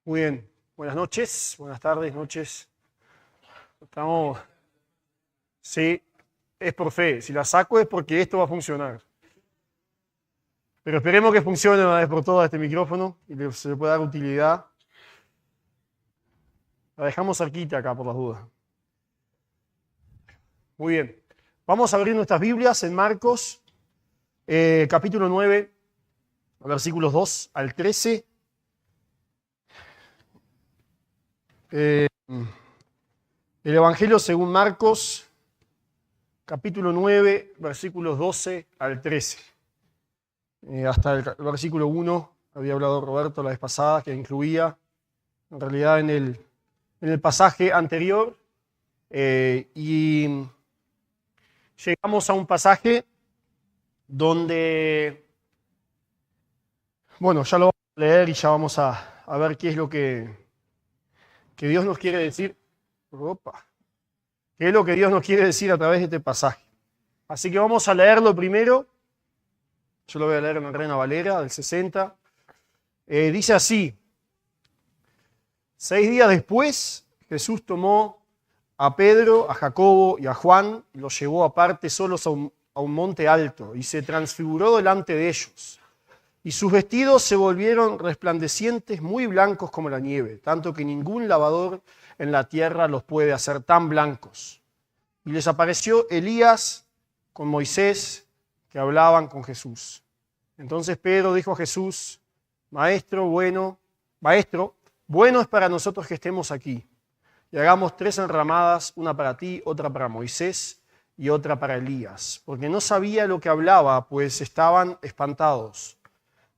Muy bien, buenas noches, buenas tardes, noches. Estamos, sí, es por fe. Si la saco es porque esto va a funcionar. Pero esperemos que funcione una vez por todas este micrófono y que se le pueda dar utilidad. La dejamos cerquita acá por las dudas. Muy bien, vamos a abrir nuestras Biblias en Marcos, capítulo 9, versículos 2 al 13. El Evangelio según Marcos, capítulo 9, versículos 12 al 13. Hasta el versículo 1 había hablado Roberto la vez pasada, que incluía, en realidad, en el pasaje anterior. Y llegamos a un pasaje donde, bueno, ya lo vamos a leer y ya vamos a ver qué es lo que Dios nos quiere decir. Opa. ¿Qué es lo que Dios nos quiere decir a través de este pasaje? Así que vamos a leerlo primero. Yo lo voy a leer en la Reina Valera, del 60. Dice así: 6 días después, Jesús tomó a Pedro, a Jacobo y a Juan y los llevó aparte solos a un monte alto y se transfiguró delante de ellos. Y sus vestidos se volvieron resplandecientes, muy blancos como la nieve, tanto que ningún lavador en la tierra los puede hacer tan blancos. Y les apareció Elías con Moisés, que hablaban con Jesús. Entonces Pedro dijo a Jesús: Maestro, bueno es para nosotros que estemos aquí. Y hagamos 3 enramadas, una para ti, otra para Moisés y otra para Elías, porque no sabía lo que hablaba, pues estaban espantados.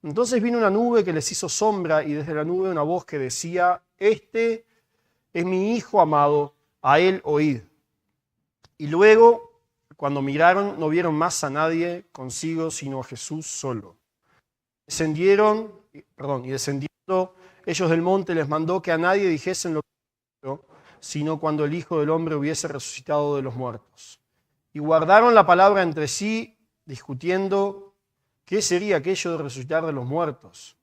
Entonces vino una nube que les hizo sombra, y desde la nube una voz que decía: Este es mi Hijo amado, a él oíd. Y luego, cuando miraron, no vieron más a nadie consigo, sino a Jesús solo. Y descendiendo ellos del monte, les mandó que a nadie dijesen lo que hizo, sino cuando el Hijo del Hombre hubiese resucitado de los muertos. Y guardaron la palabra entre sí, discutiendo qué sería aquello de resucitar de los muertos.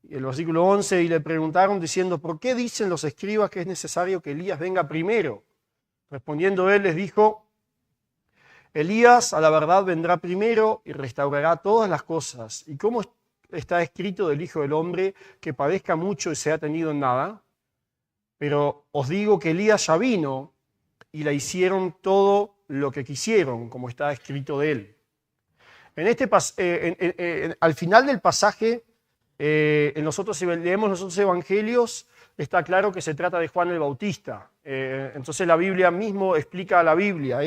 Y el versículo 11, y le preguntaron diciendo: ¿por qué dicen los escribas que es necesario que Elías venga primero? Respondiendo él les dijo: Elías a la verdad vendrá primero y restaurará todas las cosas. ¿Y cómo está escrito del Hijo del Hombre, que padezca mucho y sea tenido en nada? Pero os digo que Elías ya vino y le hicieron todo lo que quisieron, como está escrito de él. Al final del pasaje, si leemos los otros evangelios, está claro que se trata de Juan el Bautista. Entonces la Biblia mismo explica la Biblia.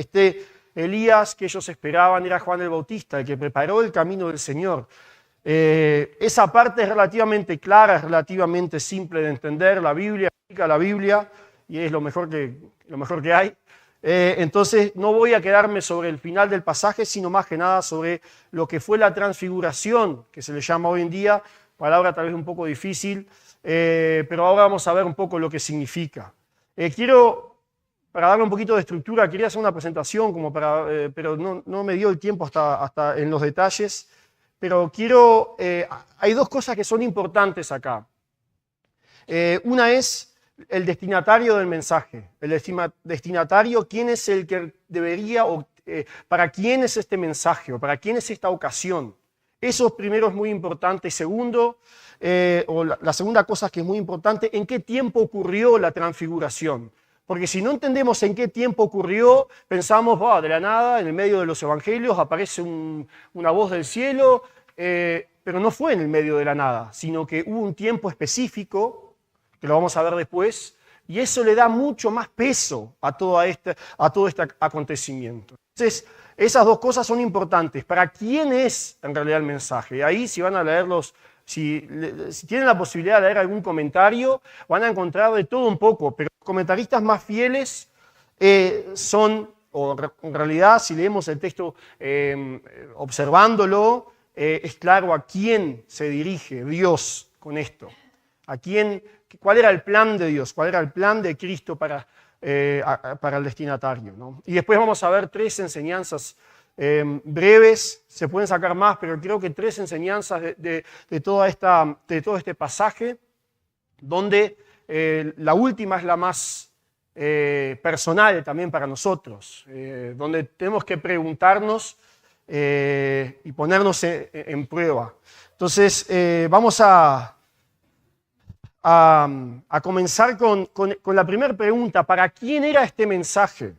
Elías que ellos esperaban era Juan el Bautista, el que preparó el camino del Señor. Esa parte es relativamente clara, es relativamente simple de entender. La Biblia explica la Biblia y es lo mejor que hay. Entonces no voy a quedarme sobre el final del pasaje, sino más que nada sobre lo que fue la transfiguración, que se le llama hoy en día, palabra tal vez un poco difícil, pero ahora vamos a ver un poco lo que significa. Para darle un poquito de estructura, quería hacer una presentación, pero no me dio el tiempo hasta en los detalles, pero hay 2 cosas que son importantes acá. Una es el destinatario del mensaje. El destinatario, quién es el que debería, para quién es este mensaje o para quién es esta ocasión. Eso primero es muy importante. Y segundo, la segunda cosa que es muy importante, ¿en qué tiempo ocurrió la transfiguración? Porque si no entendemos en qué tiempo ocurrió, pensamos, de la nada, en el medio de los evangelios aparece una voz del cielo, pero no fue en el medio de la nada, sino que hubo un tiempo específico, que lo vamos a ver después, y eso le da mucho más peso a todo este acontecimiento. Entonces, esas 2 cosas son importantes. ¿Para quién es en realidad el mensaje? Ahí, si van a leerlos, si tienen la posibilidad de leer algún comentario, van a encontrar de todo un poco, pero los comentaristas más fieles en realidad, si leemos el texto observándolo, es claro a quién se dirige Dios con esto. ¿Cuál era el plan de Dios? ¿Cuál era el plan de Cristo para el destinatario, ¿no? Y después vamos a ver 3 enseñanzas breves, se pueden sacar más, pero creo que 3 enseñanzas de todo este pasaje, donde la última es la más personal también para nosotros, donde tenemos que preguntarnos y ponernos en prueba. Entonces, vamos a comenzar con la primera pregunta. ¿Para quién era este mensaje?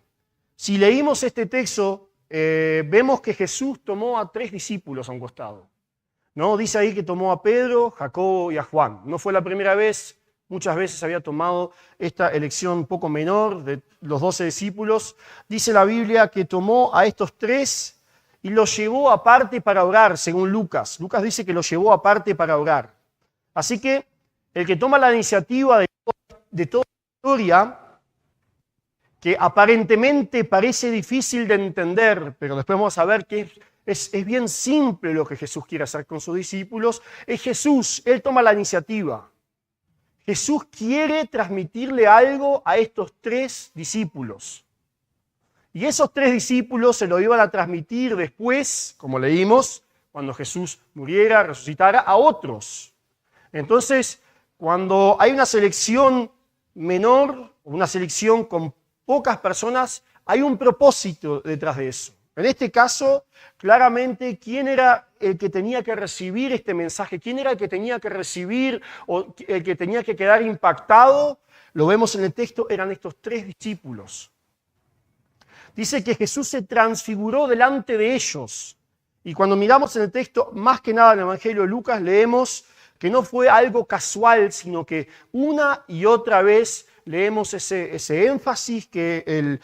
Si leímos este texto, vemos que Jesús tomó a 3 discípulos a un costado, ¿no? Dice ahí que tomó a Pedro, Jacobo y a Juan. No fue la primera vez, muchas veces había tomado esta elección un poco menor de los 12 discípulos. Dice la Biblia que tomó a estos 3 y los llevó aparte para orar, según Lucas. Lucas dice que los llevó aparte para orar. Así que el que toma la iniciativa de toda la historia, que aparentemente parece difícil de entender, pero después vamos a ver que es bien simple lo que Jesús quiere hacer con sus discípulos, es Jesús. Él toma la iniciativa. Jesús quiere transmitirle algo a estos 3 discípulos. Y esos 3 discípulos se lo iban a transmitir después, como leímos, cuando Jesús muriera, resucitara, a otros. Entonces, cuando hay una selección menor, una selección con pocas personas, hay un propósito detrás de eso. En este caso, claramente, ¿quién era el que tenía que recibir este mensaje? ¿Quién era el que tenía que recibir o el que tenía que quedar impactado? Lo vemos en el texto, eran estos 3 discípulos. Dice que Jesús se transfiguró delante de ellos. Y cuando miramos en el texto, más que nada en el Evangelio de Lucas, leemos que no fue algo casual, sino que una y otra vez leemos ese énfasis que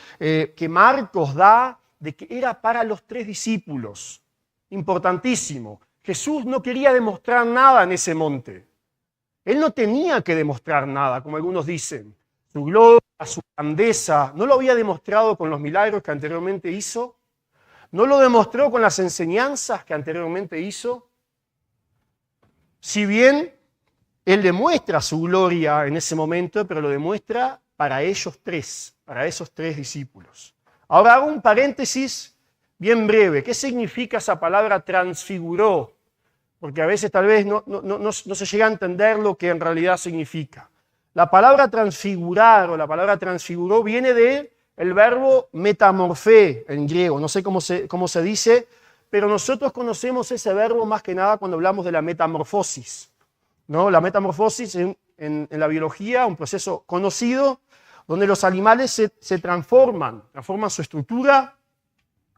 Marcos da de que era para los 3 discípulos. Importantísimo. Jesús no quería demostrar nada en ese monte. Él no tenía que demostrar nada, como algunos dicen. Su gloria, su grandeza, no lo había demostrado con los milagros que anteriormente hizo. No lo demostró con las enseñanzas que anteriormente hizo. Si bien Él demuestra su gloria en ese momento, pero lo demuestra para ellos 3, para esos 3 discípulos. Ahora hago un paréntesis bien breve. ¿Qué significa esa palabra transfiguró? Porque a veces tal vez no se llega a entender lo que en realidad significa. La palabra transfigurar o la palabra transfiguró viene del verbo metamorfé en griego. No sé cómo se dice, pero nosotros conocemos ese verbo más que nada cuando hablamos de la metamorfosis, ¿no? La metamorfosis en la biología, un proceso conocido donde los animales se transforman su estructura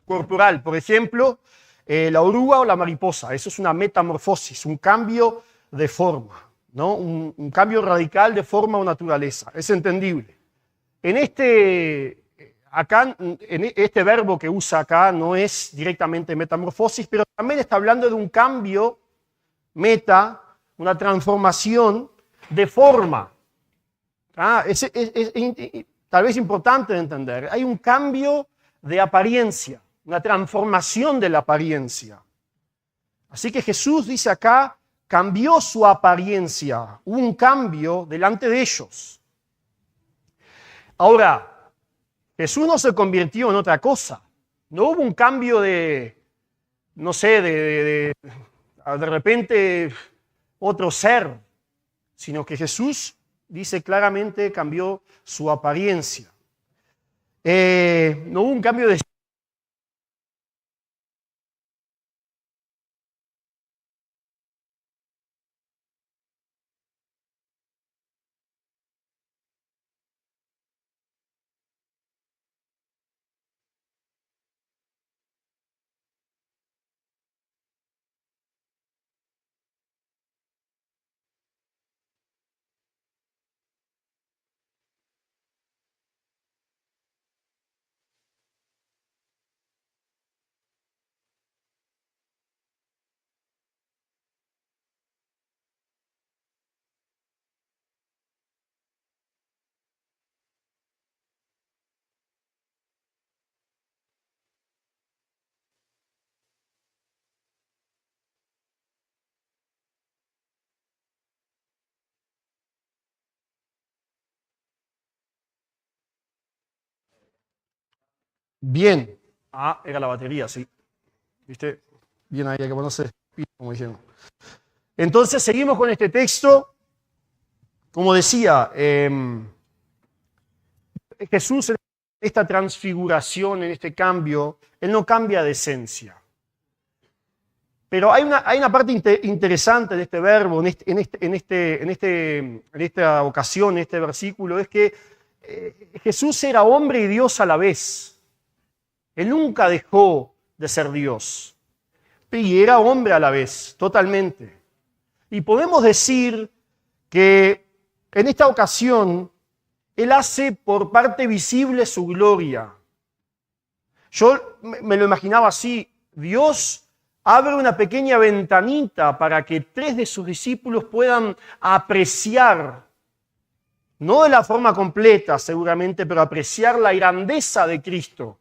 corporal. Por ejemplo, la oruga o la mariposa. Eso es una metamorfosis, un cambio de forma, ¿no? Un cambio radical de forma o naturaleza. Es entendible. En este verbo que usa acá no es directamente metamorfosis, pero también está hablando de un cambio, una transformación de forma. Tal vez importante de entender. Hay un cambio de apariencia, una transformación de la apariencia. Así que Jesús dice acá, cambió su apariencia, hubo un cambio delante de ellos. Ahora, Jesús no se convirtió en otra cosa. No hubo un cambio de repente otro ser, sino que Jesús, dice claramente, cambió su apariencia. No hubo un cambio de... Bien. Era la batería, sí. ¿Viste? Bien ahí, hay que ponerse, como dijeron. Entonces seguimos con este texto. Como decía, Jesús en esta transfiguración, en este cambio, Él no cambia de esencia. Pero hay una parte interesante de este verbo, en esta ocasión, en este versículo, es que Jesús era hombre y Dios a la vez. Él nunca dejó de ser Dios. Y era hombre a la vez, totalmente. Y podemos decir que en esta ocasión Él hace por parte visible su gloria. Yo me lo imaginaba así, Dios abre una pequeña ventanita para que 3 de sus discípulos puedan apreciar, no de la forma completa seguramente, pero apreciar la grandeza de Cristo.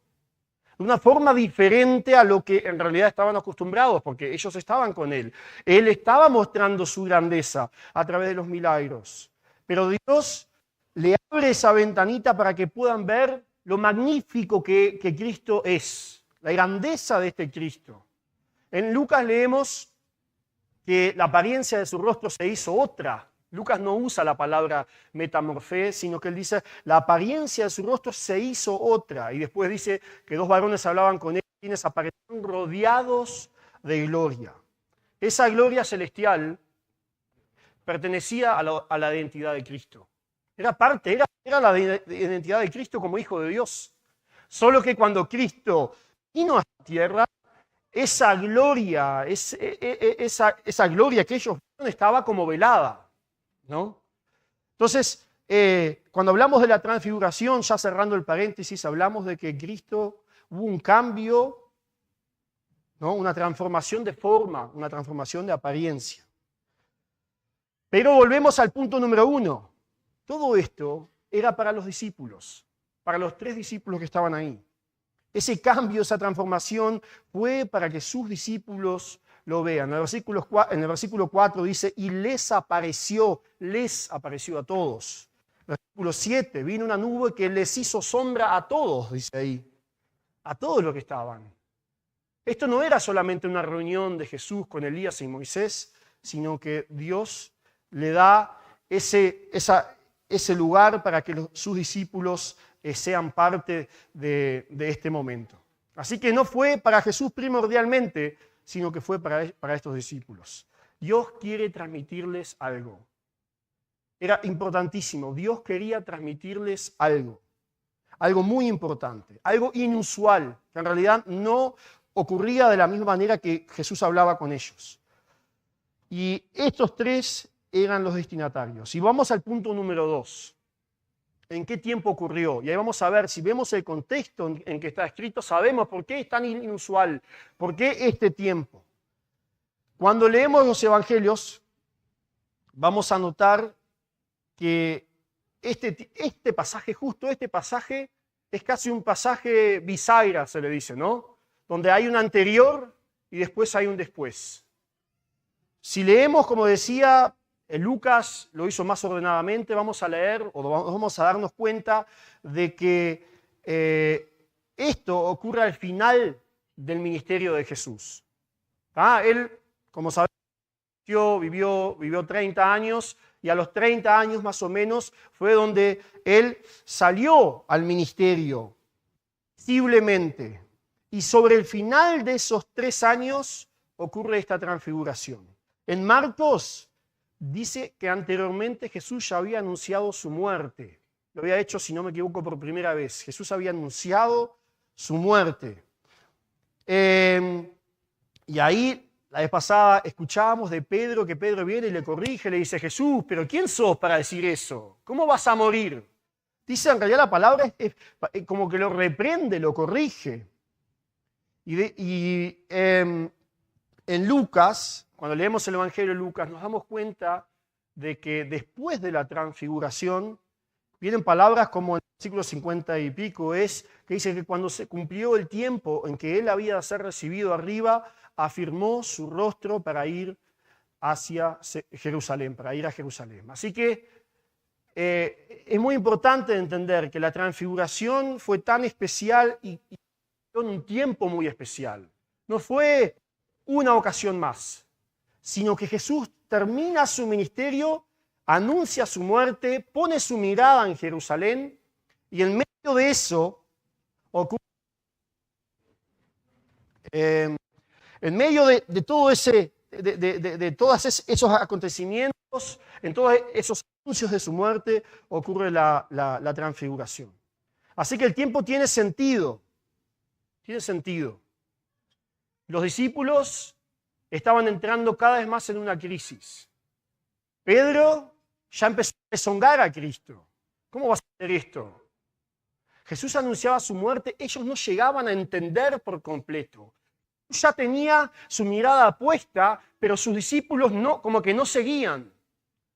De una forma diferente a lo que en realidad estaban acostumbrados, porque ellos estaban con Él. Él estaba mostrando su grandeza a través de los milagros. Pero Dios le abre esa ventanita para que puedan ver lo magnífico que Cristo es, la grandeza de este Cristo. En Lucas leemos que la apariencia de su rostro se hizo otra. Lucas no usa la palabra metamorfé, sino que él dice, la apariencia de su rostro se hizo otra. Y después dice que 2 varones hablaban con él, quienes aparecieron rodeados de gloria. Esa gloria celestial pertenecía a la identidad de Cristo. Era la identidad de Cristo como Hijo de Dios. Solo que cuando Cristo vino a esta tierra, esa gloria, esa gloria que ellos vieron estaba como velada, ¿no? Entonces, cuando hablamos de la transfiguración, ya cerrando el paréntesis, hablamos de que Cristo hubo un cambio, ¿no? Una transformación de forma, una transformación de apariencia. Pero volvemos al punto número 1. Todo esto era para los discípulos, para los 3 discípulos que estaban ahí. Ese cambio, esa transformación fue para que sus discípulos lo vean. En el versículo 4 dice, y les apareció a todos. Versículo 7, vino una nube que les hizo sombra a todos, dice ahí, a todos los que estaban. Esto no era solamente una reunión de Jesús con Elías y Moisés, sino que Dios le da ese lugar para que sus discípulos sean parte de este momento. Así que no fue para Jesús primordialmente, sino que fue para estos discípulos. Dios quiere transmitirles algo. Era importantísimo. Dios quería transmitirles algo muy importante, algo inusual, que en realidad no ocurría de la misma manera que Jesús hablaba con ellos. Y estos 3 eran los destinatarios. Y vamos al punto número 2. ¿En qué tiempo ocurrió? Y ahí vamos a ver, si vemos el contexto en que está escrito, sabemos por qué es tan inusual, por qué este tiempo. Cuando leemos los evangelios, vamos a notar que este pasaje, justo este pasaje, es casi un pasaje bisagra, se le dice, ¿no? Donde hay un anterior y después hay un después. Si leemos, como decía, Lucas lo hizo más ordenadamente, vamos a leer o vamos a darnos cuenta de que esto ocurre al final del ministerio de Jesús. Él, como sabemos, vivió 30 años y a los 30 años más o menos fue donde él salió al ministerio visiblemente. Y sobre el final de esos 3 años ocurre esta transfiguración. En Marcos dice que anteriormente Jesús ya había anunciado su muerte. Lo había hecho, si no me equivoco, por primera vez. Jesús había anunciado su muerte. Y ahí, la vez pasada, escuchábamos de Pedro, que Pedro viene y le corrige, le dice, Jesús, ¿pero quién sos para decir eso? ¿Cómo vas a morir? Dice, en realidad la palabra es como que lo reprende, lo corrige. En Lucas, cuando leemos el Evangelio de Lucas, nos damos cuenta de que después de la transfiguración, vienen palabras como en el versículo 50 y pico, que dice que cuando se cumplió el tiempo en que él había de ser recibido arriba, afirmó su rostro para ir hacia Jerusalén, para ir a Jerusalén. Así que es muy importante entender que la transfiguración fue tan especial y en un tiempo muy especial. No fue una ocasión más, sino que Jesús termina su ministerio anuncia su muerte, pone su mirada en Jerusalén, y en medio de eso ocurre, en medio de todo de todos esos acontecimientos, en todos esos anuncios de su muerte, ocurre la transfiguración. Así que el tiempo tiene sentido. Tiene sentido. Los discípulos estaban entrando cada vez más en una crisis. Pedro ya empezó a rezongar a Cristo. ¿Cómo va a ser esto? Jesús anunciaba su muerte, ellos no llegaban a entender por completo. Ya tenía su mirada puesta, pero sus discípulos no, como que no seguían.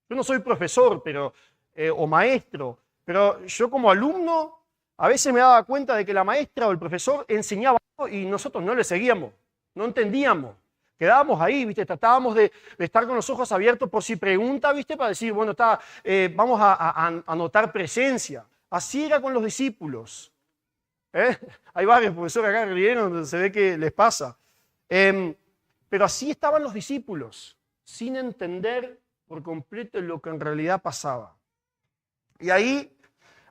Yo no soy profesor o maestro, pero yo como alumno a veces me daba cuenta de que la maestra o el profesor enseñaba algo y nosotros no le seguíamos, no entendíamos. Quedábamos ahí, ¿viste? Tratábamos de estar con los ojos abiertos por si pregunta, ¿viste? Para decir, bueno, vamos a notar presencia. Así era con los discípulos. Hay varios profesores acá que rieron donde se ve que les pasa. Pero así estaban los discípulos, sin entender por completo lo que en realidad pasaba. Y ahí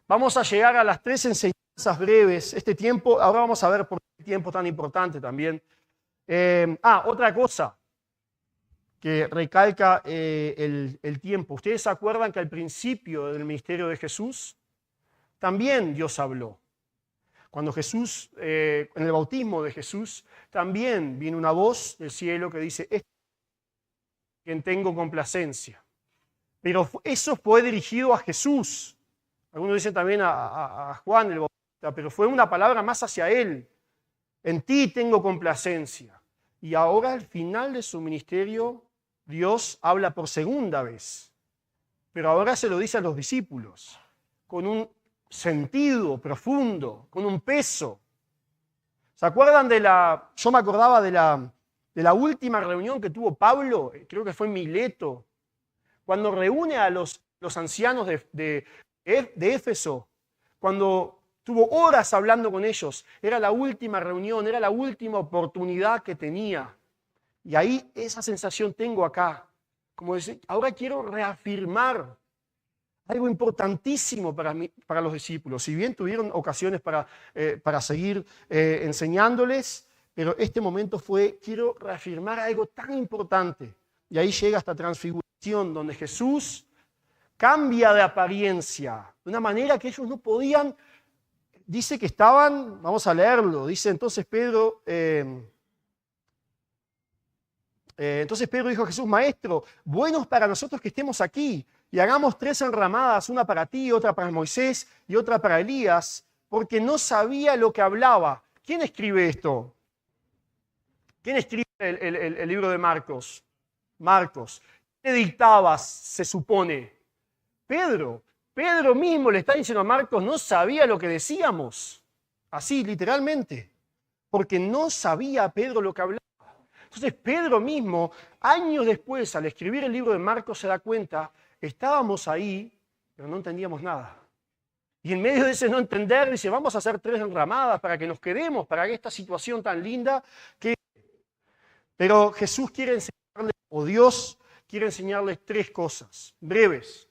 vamos a llegar a las 3 enseñanzas breves. Este tiempo, ahora vamos a ver por qué el tiempo tan importante también. Otra cosa que recalca el tiempo. ¿Ustedes se acuerdan que al principio del ministerio de Jesús también Dios habló? Cuando Jesús, en el bautismo de Jesús, también viene una voz del cielo que dice, este es quien tengo complacencia. Pero eso fue dirigido a Jesús. Algunos dicen también a Juan el Bautista, pero fue una palabra más hacia él. En ti tengo complacencia. Y ahora al final de su ministerio, Dios habla por segunda vez. Pero ahora se lo dice a los discípulos, con un sentido profundo, con un peso. ¿Se acuerdan yo me acordaba de la última reunión que tuvo Pablo, creo que fue en Mileto, cuando reúne a los ancianos de Éfeso, cuando tuvo horas hablando con ellos, era la última reunión, era la última oportunidad que tenía. Y ahí esa sensación tengo acá, como decir, ahora quiero reafirmar algo importantísimo para los discípulos. Si bien tuvieron ocasiones para seguir enseñándoles, pero este momento quiero reafirmar algo tan importante. Y ahí llega esta transfiguración donde Jesús cambia de apariencia de una manera que ellos no podían. Dice que estaban, vamos a leerlo, dice entonces Pedro dijo a Jesús, Maestro, bueno es para nosotros que estemos aquí y hagamos 3 enramadas, una para ti, otra para Moisés y otra para Elías, porque no sabía lo que hablaba. ¿Quién escribe esto? ¿Quién escribe el libro de Marcos? Marcos. ¿Qué dictaba, se supone? Pedro. Pedro mismo le está diciendo a Marcos, no sabía lo que decíamos. Así, literalmente. Porque no sabía Pedro lo que hablaba. Entonces Pedro mismo, años después, al escribir el libro de Marcos, se da cuenta, estábamos ahí, pero no entendíamos nada. Y en medio de ese no entender, dice, vamos a hacer 3 enramadas para que nos quedemos, para que esta situación tan linda que... Pero Jesús quiere enseñarles, o Dios quiere enseñarles 3 cosas breves.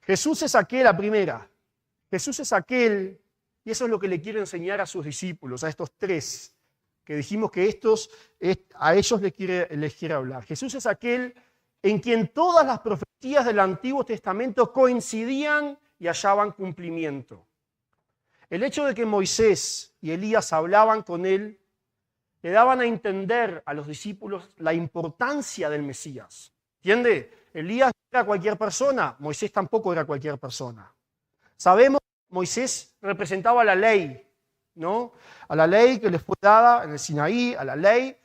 Jesús es aquel, la primera. Jesús es aquel, y eso es lo que le quiere enseñar a sus discípulos, a estos 3, que dijimos que a ellos les quiere hablar. Jesús es aquel en quien todas las profecías del Antiguo Testamento coincidían y hallaban cumplimiento. El hecho de que Moisés y Elías hablaban con él, le daban a entender a los discípulos la importancia del Mesías. ¿Entiende? Elías no era cualquier persona, Moisés tampoco era cualquier persona. Sabemos que Moisés representaba la ley, ¿no? A la ley que les fue dada en el Sinaí, a la ley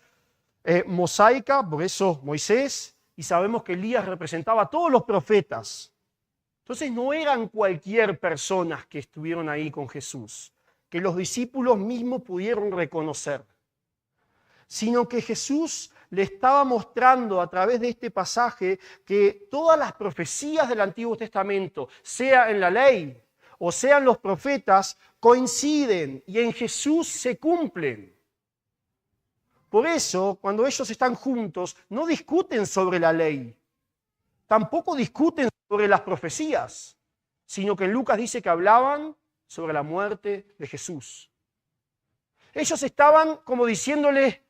mosaica, por eso Moisés, y sabemos que Elías representaba a todos los profetas. Entonces no eran cualquier personas que estuvieron ahí con Jesús, que los discípulos mismos pudieron reconocer, sino que Jesús le estaba mostrando a través de este pasaje que todas las profecías del Antiguo Testamento, sea en la ley o sean los profetas, coinciden y en Jesús se cumplen. Por eso, cuando ellos están juntos, no discuten sobre la ley. tampoco discuten sobre las profecías, sino que en Lucas dice que hablaban sobre la muerte de Jesús. Ellos estaban como diciéndole,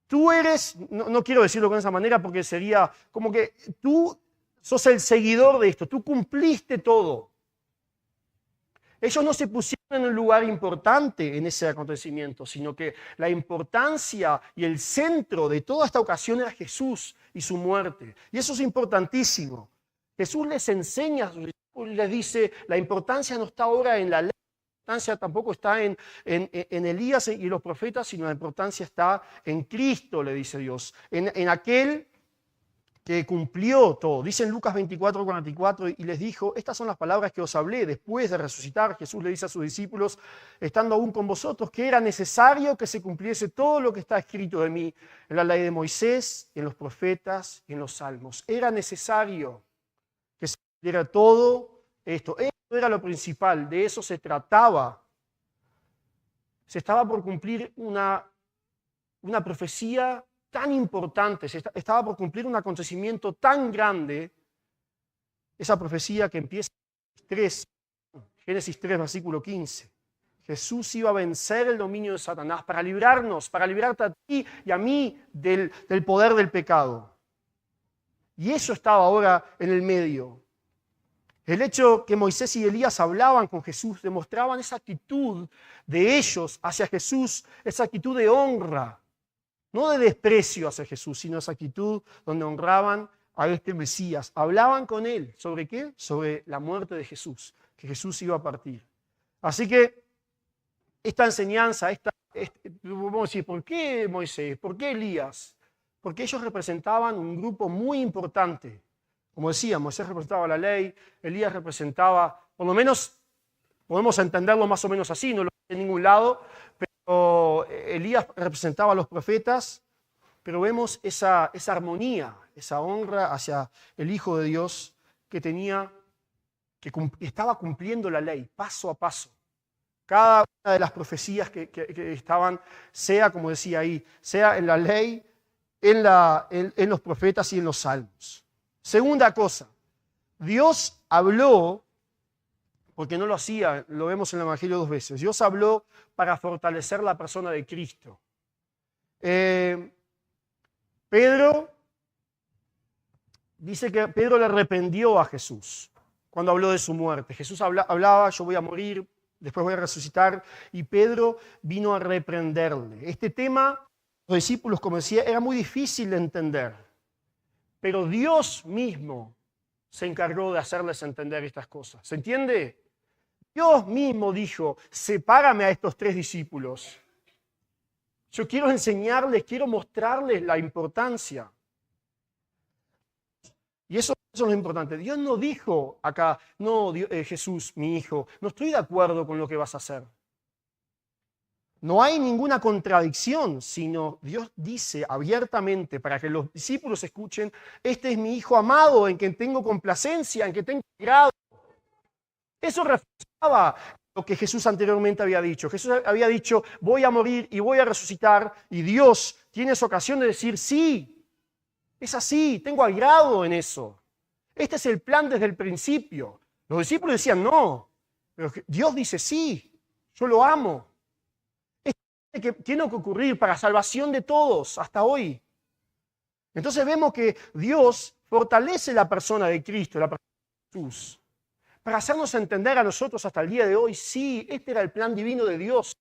tú eres, no quiero decirlo con esa manera porque sería como que tú sos el seguidor de esto, tú cumpliste todo. Ellos no se pusieron en un lugar importante en ese acontecimiento, sino que la importancia y el centro de toda esta ocasión era Jesús y su muerte. Y eso es importantísimo. Jesús les enseña a sus discípulos y les dice, la importancia no está ahora en la ley, la importancia tampoco está en Elías y los profetas, sino la importancia está en Cristo, le dice Dios, en aquel que cumplió todo. Dice en Lucas 24:44, y les dijo, estas son las palabras que os hablé después de resucitar. Jesús le dice a sus discípulos, estando aún con vosotros, que era necesario que se cumpliese todo lo que está escrito de mí en la ley de Moisés, en los profetas y en los salmos. Era necesario que se cumpliera todo esto. Esto era lo principal, de eso se trataba. Se estaba por cumplir una profecía tan importante, estaba por cumplir un acontecimiento tan grande, esa profecía que empieza en Génesis 3, versículo 15. Jesús iba a vencer el dominio de Satanás para librarnos, para librarte a ti y a mí del poder del pecado. Y eso estaba ahora en el medio. El hecho que Moisés y Elías hablaban con Jesús demostraban esa actitud de ellos hacia Jesús, esa actitud de honra. No de desprecio hacia Jesús, sino esa actitud donde honraban a este Mesías. Hablaban con él. ¿Sobre qué? Sobre la muerte de Jesús, que Jesús iba a partir. Así que esta enseñanza, vamos a decir, ¿por qué Moisés? ¿Por qué Elías? Porque ellos representaban un grupo muy importante. Como decía, Moisés representaba la ley, Elías representaba, por lo menos podemos entenderlo más o menos así, no lo hay en ningún lado, Elías representaba a los profetas, pero vemos esa armonía, esa honra hacia el Hijo de Dios que estaba cumpliendo la ley paso a paso. Cada una de las profecías que estaban, sea como decía ahí, sea en la ley, en los profetas y en los salmos. Segunda cosa, Dios habló, porque no lo hacía, lo vemos en el Evangelio 2 veces. Dios habló para fortalecer la persona de Cristo. Pedro dice que Pedro le reprendió a Jesús cuando habló de su muerte. Jesús hablaba, yo voy a morir, después voy a resucitar, y Pedro vino a reprenderle. Este tema, los discípulos, como decía, era muy difícil de entender, pero Dios mismo se encargó de hacerles entender estas cosas. ¿Se entiende? Dios mismo dijo, sepárame a estos 3 discípulos. Yo quiero enseñarles, quiero mostrarles la importancia. Y eso es lo importante. Dios no dijo acá, no, Jesús, mi hijo, no estoy de acuerdo con lo que vas a hacer. No hay ninguna contradicción, sino Dios dice abiertamente para que los discípulos escuchen, este es mi hijo amado, en quien tengo complacencia, en quien tengo agrado. Eso reforzaba lo que Jesús anteriormente había dicho. Jesús había dicho, voy a morir y voy a resucitar, y Dios tiene esa ocasión de decir, sí, es así, tengo agrado en eso. Este es el plan desde el principio. Los discípulos decían, no, pero Dios dice, sí, yo lo amo. Que tiene que ocurrir para salvación de todos hasta hoy. Entonces vemos que Dios fortalece la persona de Cristo, la persona de Jesús, para hacernos entender a nosotros hasta el día de hoy, sí, este era el plan divino de Dios.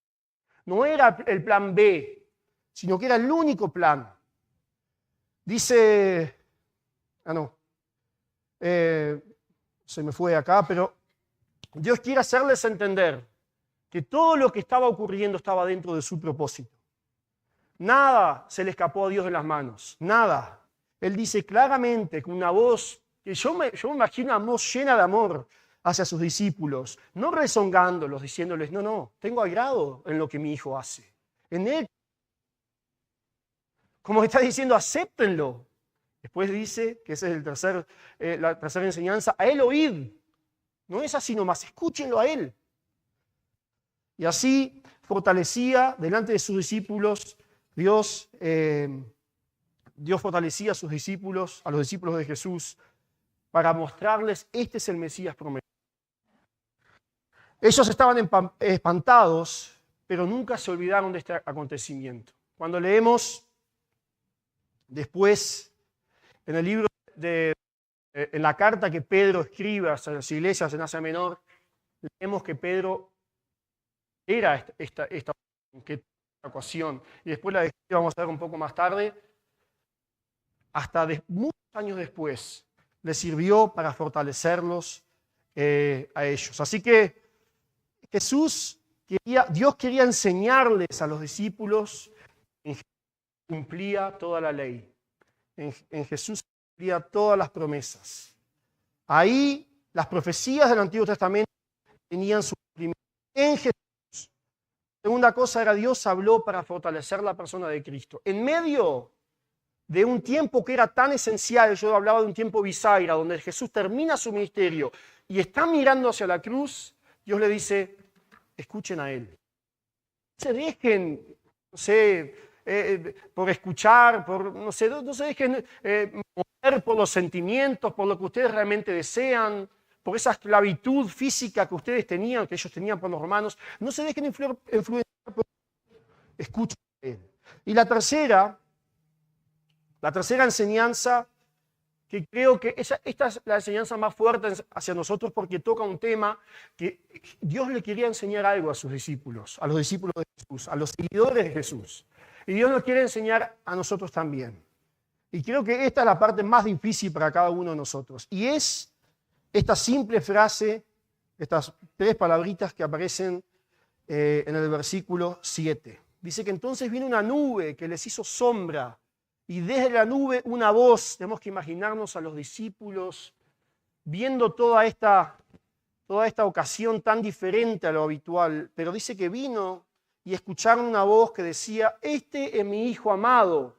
No era el plan B, sino que era el único plan. Dice, se me fue acá, pero Dios quiere hacerles entender que todo lo que estaba ocurriendo estaba dentro de su propósito. Nada se le escapó a Dios de las manos, nada. Él dice claramente con una voz, que yo me imagino una voz llena de amor hacia sus discípulos, no rezongándolos, diciéndoles, no, tengo agrado en lo que mi hijo hace. En él, como está diciendo, acéptenlo. Después dice, que esa es la tercera enseñanza, a él oíd. No es así nomás, escúchenlo a él. Y así fortalecía delante de sus discípulos Dios Dios fortalecía a sus discípulos, a los discípulos de Jesús, para mostrarles, este es el Mesías prometido. Ellos estaban espantados, pero nunca se olvidaron de este acontecimiento. Cuando leemos después en el libro en la carta que Pedro escribe a las iglesias en Asia Menor, leemos que Pedro era esta ocasión. Y después la vamos a ver un poco más tarde. Hasta muchos años después, les sirvió para fortalecerlos a ellos. Así que Dios quería enseñarles a los discípulos, en Jesús cumplía toda la ley. En Jesús cumplía todas las promesas. Ahí las profecías del Antiguo Testamento tenían su cumplimiento. En Jesús. Segunda cosa era, Dios habló para fortalecer la persona de Cristo. En medio de un tiempo que era tan esencial, yo hablaba de un tiempo bisagra, donde Jesús termina su ministerio y está mirando hacia la cruz, Dios le dice, escuchen a Él. No se dejen, no sé, por escuchar, no se dejen mover por los sentimientos, por lo que ustedes realmente desean, por esa esclavitud física que ustedes tenían, que ellos tenían por los romanos. No se dejen influenciar por escuchen a Él. Y la tercera enseñanza, que creo que esta es la enseñanza más fuerte hacia nosotros porque toca un tema que Dios le quería enseñar algo a sus discípulos, a los discípulos de Jesús, a los seguidores de Jesús. Y Dios nos quiere enseñar a nosotros también. Y creo que esta es la parte más difícil para cada uno de nosotros. Y es esta simple frase, estas 3 palabritas que aparecen en el versículo 7. Dice que entonces vino una nube que les hizo sombra. Y desde la nube una voz, tenemos que imaginarnos a los discípulos viendo toda esta ocasión tan diferente a lo habitual, pero dice que vino y escucharon una voz que decía, este es mi Hijo amado,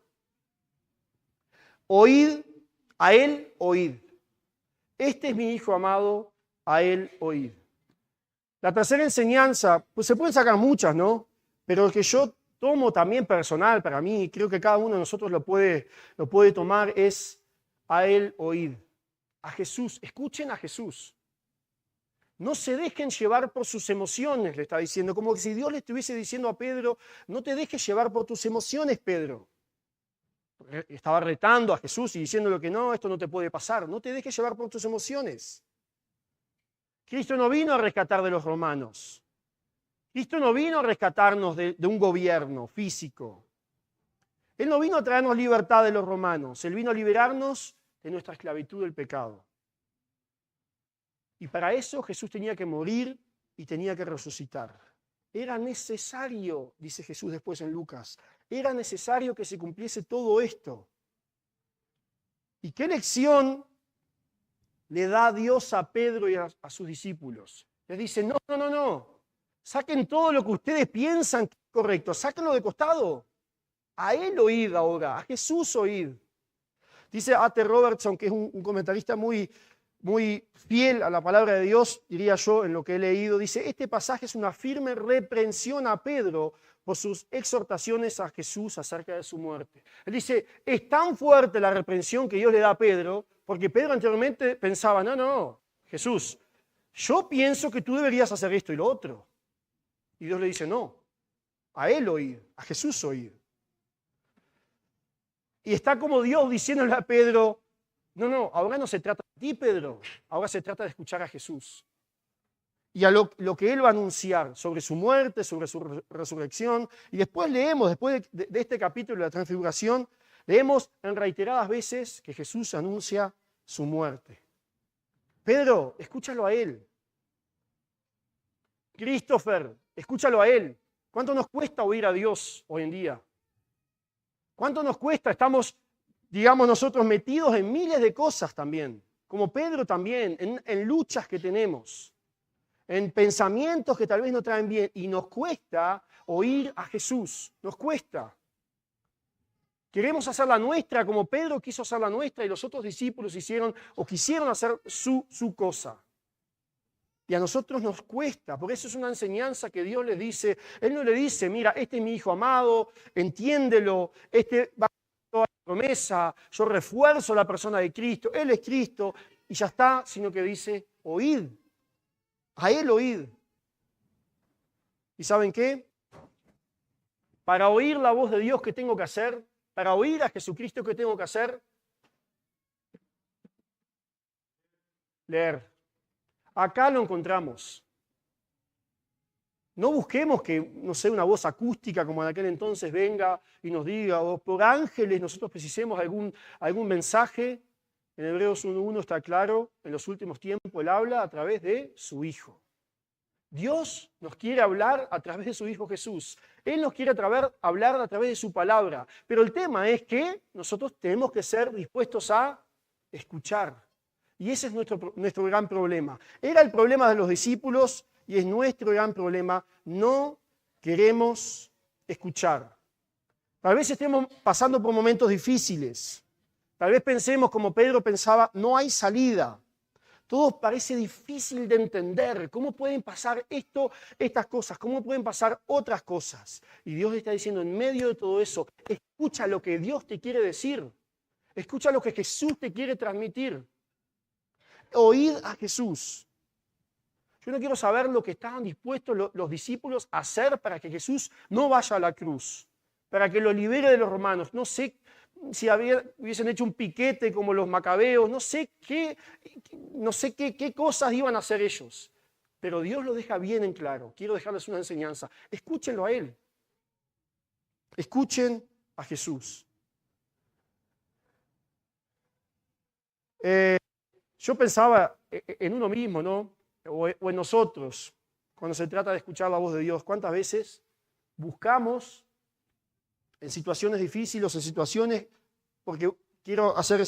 oíd, a Él oíd. Este es mi Hijo amado, a Él oíd. La tercera enseñanza, pues se pueden sacar muchas, ¿no? Pero el que yo tomo también personal para mí, creo que cada uno de nosotros lo puede tomar, es a Él oíd. A Jesús, escuchen a Jesús. No se dejen llevar por sus emociones, le está diciendo, como si Dios le estuviese diciendo a Pedro, no te dejes llevar por tus emociones, Pedro. Estaba retando a Jesús y diciéndole que no, esto no te puede pasar, no te dejes llevar por tus emociones. Cristo no vino a rescatar de los romanos. Cristo no vino a rescatarnos de un gobierno físico. Él no vino a traernos libertad de los romanos. Él vino a liberarnos de nuestra esclavitud del pecado. Y para eso Jesús tenía que morir y tenía que resucitar. Era necesario, dice Jesús después en Lucas, era necesario que se cumpliese todo esto. ¿Y qué lección le da Dios a Pedro y a sus discípulos? Les dice, no. Saquen todo lo que ustedes piensan que es correcto, sáquenlo de costado. A Él oíd ahora, a Jesús oíd. Dice A.T. Robertson, que es un comentarista muy fiel a la palabra de Dios, diría yo, en lo que he leído, dice, este pasaje es una firme reprensión a Pedro por sus exhortaciones a Jesús acerca de su muerte. Él dice, es tan fuerte la reprensión que Dios le da a Pedro, porque Pedro anteriormente pensaba, no, Jesús, yo pienso que tú deberías hacer esto y lo otro. Y Dios le dice, no, a Él oíd, a Jesús oíd. Y está como Dios diciéndole a Pedro, no, ahora no se trata de ti, Pedro, ahora se trata de escuchar a Jesús. Y a lo que Él va a anunciar sobre su muerte, sobre su resurrección. Y después leemos, después de este capítulo de la transfiguración, leemos en reiteradas veces que Jesús anuncia su muerte. Pedro, escúchalo a Él. Christopher, escúchalo a Él. ¿Cuánto nos cuesta oír a Dios hoy en día? ¿Cuánto nos cuesta? Estamos, digamos, nosotros metidos en miles de cosas también, como Pedro también, en luchas que tenemos, en pensamientos que tal vez no traen bien, y nos cuesta oír a Jesús, nos cuesta. Queremos hacer la nuestra como Pedro quiso hacer la nuestra y los otros discípulos hicieron o quisieron hacer su cosa. Y a nosotros nos cuesta, por eso es una enseñanza que Dios les dice. Él no le dice, mira, este es mi hijo amado, entiéndelo, este va a hacer todas las promesa, yo refuerzo la persona de Cristo, Él es Cristo, y ya está, sino que dice, oíd, a Él oíd. ¿Y saben qué? Para oír la voz de Dios, ¿qué tengo que hacer? Para oír a Jesucristo, ¿qué tengo que hacer? Leer. Acá lo encontramos. No busquemos que, no sé, una voz acústica como en aquel entonces venga y nos diga, o por ángeles nosotros precisemos algún mensaje. En Hebreos 1:1 está claro, en los últimos tiempos Él habla a través de su Hijo. Dios nos quiere hablar a través de su Hijo Jesús. Él nos quiere hablar a través de su palabra. Pero el tema es que nosotros tenemos que ser dispuestos a escuchar. Y ese es nuestro gran problema. Era el problema de los discípulos y es nuestro gran problema. No queremos escuchar. Tal vez estemos pasando por momentos difíciles. Tal vez pensemos como Pedro pensaba, no hay salida. Todo parece difícil de entender. ¿Cómo pueden pasar estas cosas? ¿Cómo pueden pasar otras cosas? Y Dios le está diciendo, en medio de todo eso, escucha lo que Dios te quiere decir. Escucha lo que Jesús te quiere transmitir. Oíd a Jesús. Yo no quiero saber lo que estaban dispuestos los discípulos a hacer para que Jesús no vaya a la cruz, para que lo libere de los romanos. No sé si hubiesen hecho un piquete como los macabeos, no sé qué cosas iban a hacer ellos. Pero Dios lo deja bien en claro. Quiero dejarles una enseñanza. Escúchenlo a Él. Escuchen a Jesús. Yo pensaba en uno mismo, ¿no? O en nosotros, cuando se trata de escuchar la voz de Dios. ¿Cuántas veces buscamos en situaciones difíciles, en situaciones, porque quiero hacer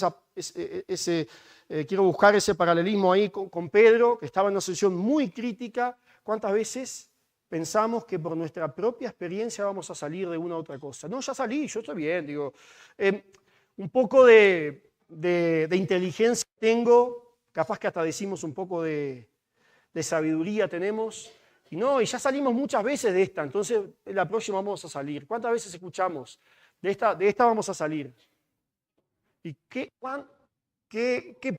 quiero buscar ese paralelismo ahí con Pedro, que estaba en una situación muy crítica? ¿Cuántas veces pensamos que por nuestra propia experiencia vamos a salir de una u otra cosa? No, ya salí, yo estoy bien, digo. Un poco de inteligencia tengo, capaz que hasta decimos un poco de sabiduría tenemos, y ya salimos muchas veces de esta, entonces la próxima vamos a salir. ¿Cuántas veces escuchamos? De esta vamos a salir. Y qué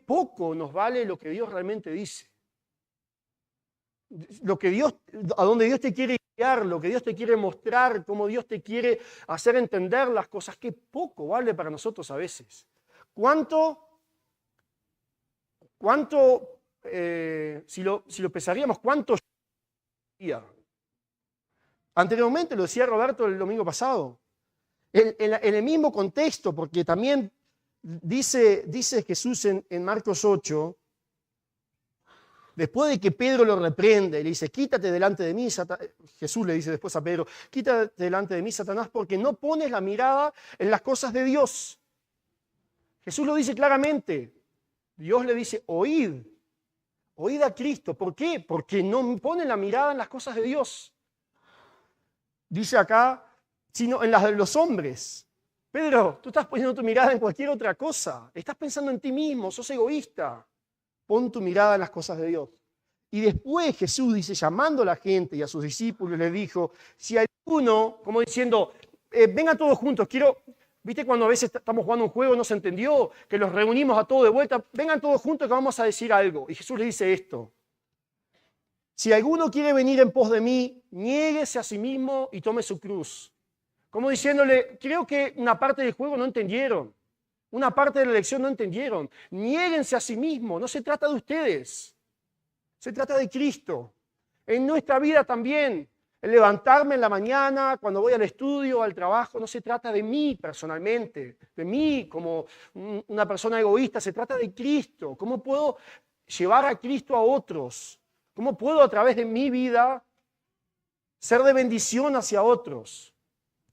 poco nos vale lo que Dios realmente dice. A dónde Dios te quiere guiar, lo que Dios te quiere mostrar, cómo Dios te quiere hacer entender las cosas, qué poco vale para nosotros a veces. Si lo pensaríamos, ¿cuánto? Anteriormente lo decía Roberto el domingo pasado, en el mismo contexto, porque también dice Jesús en Marcos 8, después de que Pedro lo reprende y le dice, quítate delante de mí, Jesús le dice después a Pedro, quítate delante de mí, Satanás, porque no pones la mirada en las cosas de Dios. Jesús lo dice claramente. Dios le dice, oíd a Cristo. ¿Por qué? Porque no ponen la mirada en las cosas de Dios. Dice acá, sino en las de los hombres. Pedro, tú estás poniendo tu mirada en cualquier otra cosa. Estás pensando en ti mismo, sos egoísta. Pon tu mirada en las cosas de Dios. Y después Jesús dice, llamando a la gente y a sus discípulos, les dijo, si alguno, como diciendo, vengan todos juntos, ¿viste cuando a veces estamos jugando un juego, no se entendió, que los reunimos a todos de vuelta? Vengan todos juntos que vamos a decir algo. Y Jesús le dice esto. Si alguno quiere venir en pos de mí, niéguese a sí mismo y tome su cruz. Como diciéndole, creo que una parte del juego no entendieron. Una parte de la lección no entendieron. Niéguense a sí mismo. No se trata de ustedes. Se trata de Cristo. En nuestra vida también. El levantarme en la mañana, cuando voy al estudio, al trabajo, no se trata de mí personalmente, de mí como una persona egoísta, se trata de Cristo. ¿Cómo puedo llevar a Cristo a otros? ¿Cómo puedo a través de mi vida ser de bendición hacia otros?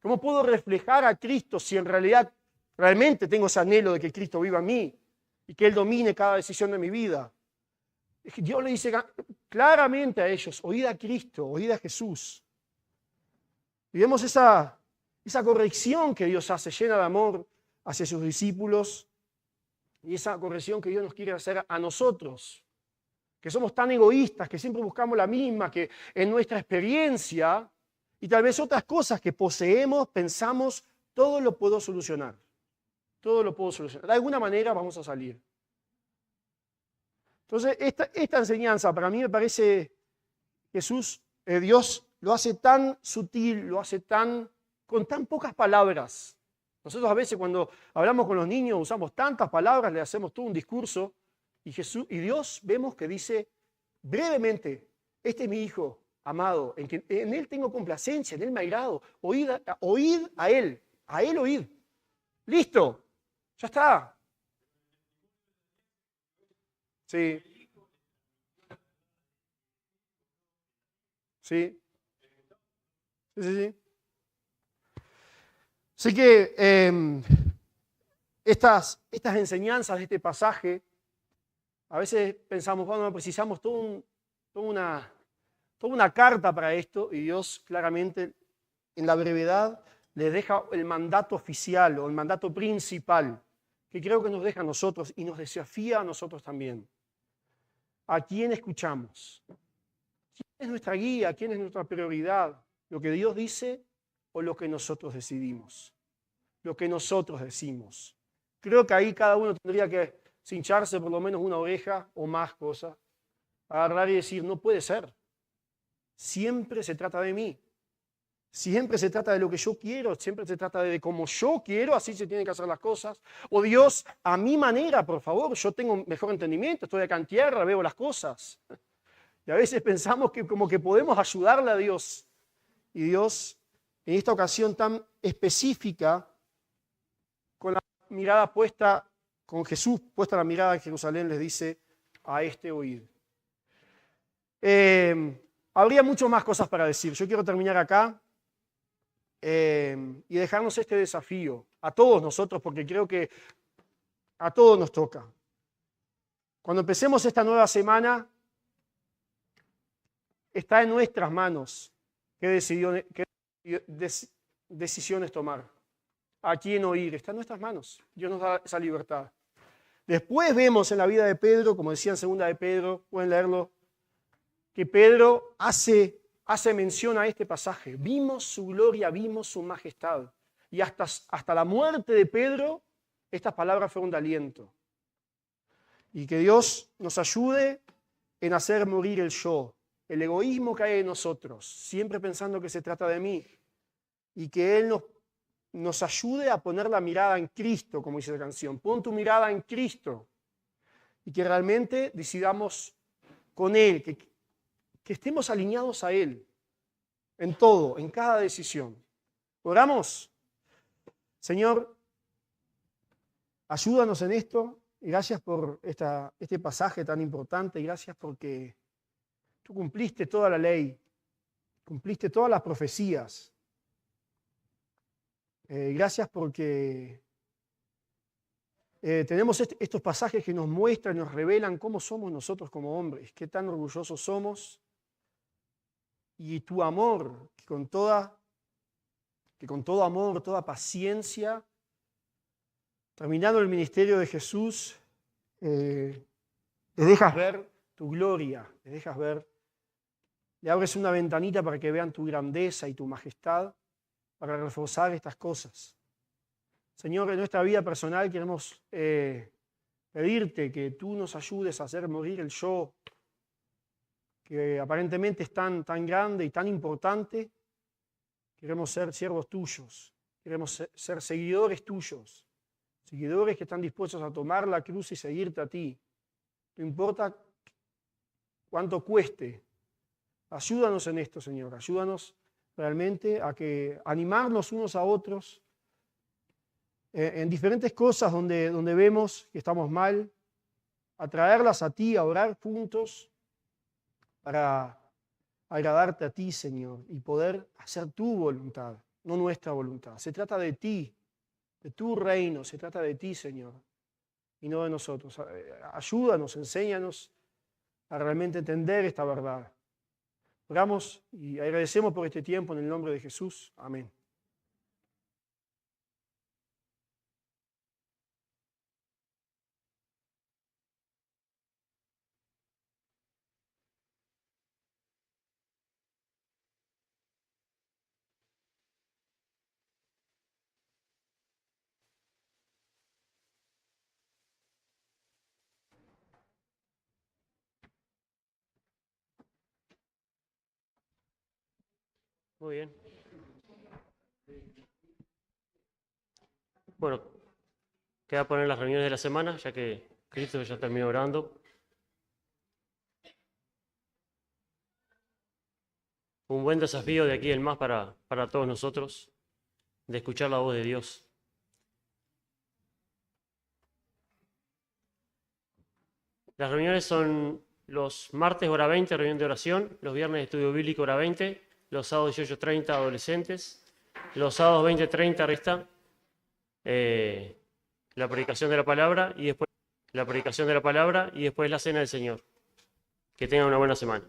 ¿Cómo puedo reflejar a Cristo si en realidad realmente tengo ese anhelo de que Cristo viva en mí y que Él domine cada decisión de mi vida? Dios le dice claramente a ellos, oíd a Cristo, oíd a Jesús. Y vemos esa corrección que Dios hace, llena de amor hacia sus discípulos, y esa corrección que Dios nos quiere hacer a nosotros, que somos tan egoístas, que siempre buscamos la misma, que en nuestra experiencia y tal vez otras cosas que poseemos, pensamos, todo lo puedo solucionar. Todo lo puedo solucionar. De alguna manera vamos a salir. Entonces, esta enseñanza para mí me parece, Jesús, Dios lo hace tan sutil, lo hace con tan pocas palabras. Nosotros a veces cuando hablamos con los niños usamos tantas palabras, le hacemos todo un discurso y Dios vemos que dice brevemente, este es mi hijo amado, en él tengo complacencia, en él me agrado, oíd a él oíd. Listo, ya está. Sí, sí, sí, sí, sí. Así que estas enseñanzas de este pasaje, a veces pensamos, bueno, precisamos toda una carta para esto, y Dios claramente en la brevedad les deja el mandato oficial o el mandato principal, que creo que nos deja a nosotros y nos desafía a nosotros también. ¿A quién escuchamos? ¿Quién es nuestra guía? ¿Quién es nuestra prioridad? ¿Lo que Dios dice o lo que nosotros decidimos? Lo que nosotros decimos. Creo que ahí cada uno tendría que cincharse por lo menos una oreja o más cosas, agarrar y decir, no puede ser. Siempre se trata de mí. Siempre se trata de lo que yo quiero, siempre se trata de cómo yo quiero, así se tienen que hacer las cosas. O Dios, a mi manera, por favor, yo tengo mejor entendimiento, estoy acá en tierra, veo las cosas. Y a veces pensamos que como que podemos ayudarle a Dios. Y Dios, en esta ocasión tan específica, con la mirada puesta, con Jesús puesta la mirada en Jerusalén, les dice, a este oíd. Habría muchas más cosas para decir. Yo quiero terminar acá. Y dejarnos este desafío a todos nosotros, porque creo que a todos nos toca. Cuando empecemos esta nueva semana, está en nuestras manos qué decisiones tomar, a quién oír, está en nuestras manos. Dios nos da esa libertad. Después vemos en la vida de Pedro, como decía en segunda de Pedro, pueden leerlo, que Pedro hace mención a este pasaje. Vimos su gloria, vimos su majestad. Y hasta la muerte de Pedro, estas palabras fueron de aliento. Y que Dios nos ayude en hacer morir el yo, el egoísmo que hay en nosotros, siempre pensando que se trata de mí. Y que Él nos ayude a poner la mirada en Cristo, como dice la canción. Pon tu mirada en Cristo. Y que realmente decidamos con Él, que estemos alineados a Él en todo, en cada decisión. Oramos. Señor, ayúdanos en esto y gracias por este pasaje tan importante y gracias porque tú cumpliste toda la ley, cumpliste todas las profecías. Gracias porque tenemos estos pasajes que nos muestran, nos revelan cómo somos nosotros como hombres, qué tan orgullosos somos. Y tu amor, que con todo amor, toda paciencia, terminando el ministerio de Jesús, le dejas ver tu gloria, le dejas ver, le abres una ventanita para que vean tu grandeza y tu majestad, para reforzar estas cosas. Señor, en nuestra vida personal queremos pedirte que tú nos ayudes a hacer morir el yo, que aparentemente es tan grande y tan importante. Queremos ser siervos tuyos, queremos ser seguidores tuyos, seguidores que están dispuestos a tomar la cruz y seguirte a ti. No importa cuánto cueste. Ayúdanos en esto, Señor. Ayúdanos realmente a animarnos unos a otros en diferentes cosas donde vemos que estamos mal, a traerlas a ti, a orar juntos para agradarte a ti, Señor, y poder hacer tu voluntad, no nuestra voluntad. Se trata de ti, de tu reino, se trata de ti, Señor, y no de nosotros. Ayúdanos, enséñanos a realmente entender esta verdad. Oramos y agradecemos por este tiempo en el nombre de Jesús. Amén. Muy bien. Bueno, queda poner las reuniones de la semana, ya que Cristo ya terminó orando. Un buen desafío de aquí en más para todos nosotros, de escuchar la voz de Dios. Las reuniones son los martes, hora 20, reunión de oración, los viernes estudio bíblico, hora 20, los sábados 18:30, adolescentes, los sábados 20:30, resta, la predicación de la palabra y después la cena del Señor. Que tengan una buena semana.